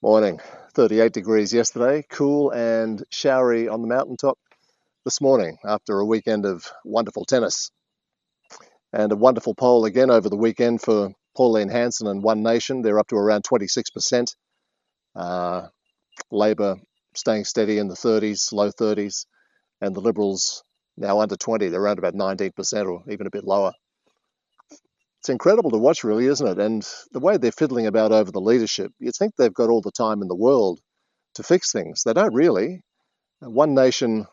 Morning. 38 degrees yesterday, cool and showery on the mountaintop this morning after a weekend of wonderful tennis. And a wonderful poll again over the weekend for Pauline Hanson and One Nation. They're up to around 26%. Labor staying steady in the 30s, low 30s, and the Liberals now under 20. They're around about 19% or even a bit lower. It's incredible to watch, really, isn't it? And the way they're fiddling about over the leadership, you'd think they've got all the time in the world to fix things. They don't really. One Nation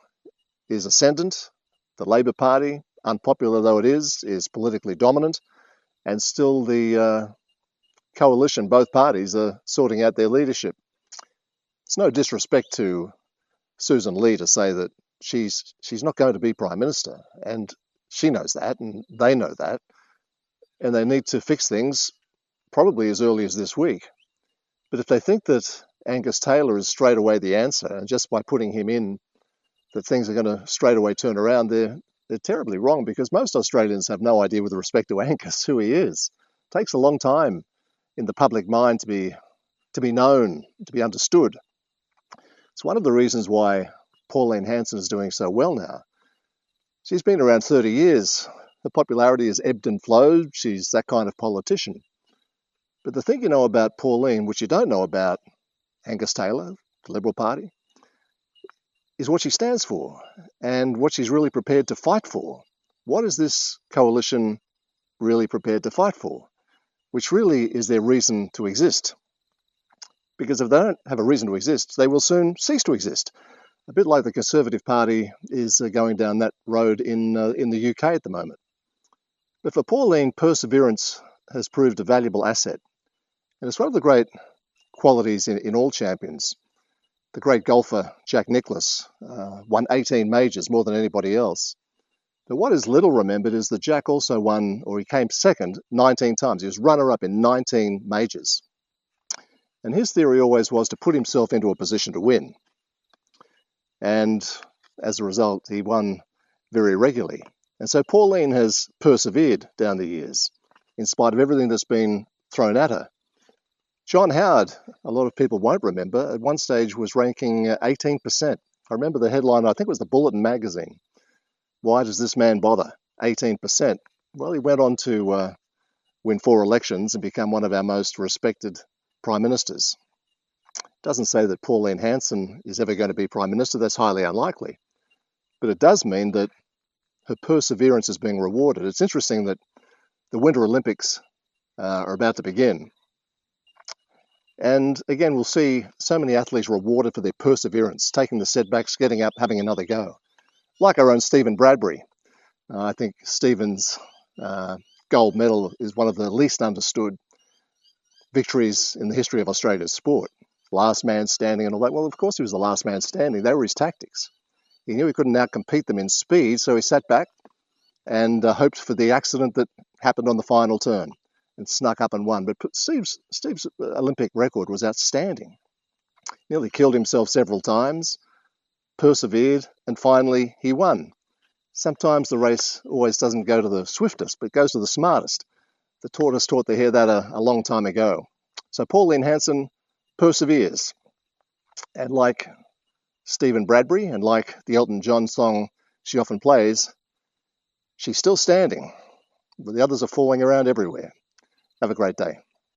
is ascendant. The Labor Party, unpopular though it is politically dominant. And still the coalition, both parties, are sorting out their leadership. It's no disrespect to Susan Lee to say that she's not going to be Prime Minister. And she knows that, and they know that. And they need to fix things probably as early as this week. But if they think that Angus Taylor is straight away the answer, and just by putting him in, that things are going to straight away turn around, they're terribly wrong, because most Australians have no idea with respect to Angus who he is. It takes a long time in the public mind to be known, to be understood. It's one of the reasons why Pauline Hanson is doing so well now. She's been around 30 years. Her popularity has ebbed and flowed. She's that kind of politician. But the thing you know about Pauline, which you don't know about Angus Taylor, the Liberal Party, is what she stands for and what she's really prepared to fight for. What is this coalition really prepared to fight for? Which really is their reason to exist. Because if they don't have a reason to exist, they will soon cease to exist. A bit like the Conservative Party is going down that road in the UK at the moment. But for Pauline, perseverance has proved a valuable asset. And it's one of the great qualities in all champions. The great golfer Jack Nicklaus won 18 majors, more than anybody else. But what is little remembered is that Jack also won, or he came second 19 times. He was runner-up in 19 majors. And his theory always was to put himself into a position to win. And as a result, he won very regularly. And so Pauline has persevered down the years, in spite of everything that's been thrown at her. John Howard, a lot of people won't remember, at one stage was ranking 18%. I remember the headline, I think it was the Bulletin magazine. Why does this man bother? 18%. Well, he went on to win 4 elections and become one of our most respected prime ministers. Doesn't say that Pauline Hanson is ever going to be prime minister. That's highly unlikely. But it does mean that her perseverance is being rewarded. It's interesting that the Winter Olympics are about to begin. And again, we'll see so many athletes rewarded for their perseverance, taking the setbacks, getting up, having another go. Like our own Stephen Bradbury. I think Stephen's gold medal is one of the least understood victories in the history of Australia's sport. Last man standing and all that. Well, of course he was the last man standing. They were his tactics. He knew he couldn't outcompete them in speed, so he sat back and hoped for the accident that happened on the final turn and snuck up and won. But Steve's Olympic record was outstanding. Nearly killed himself several times, persevered, and finally he won. Sometimes the race always doesn't go to the swiftest, but goes to the smartest. The tortoise taught the hare that a long time ago. So Pauline Hanson perseveres. And like Stephen Bradbury and like the Elton John song she often plays, she's still standing, but the others are falling around everywhere. Have a great day.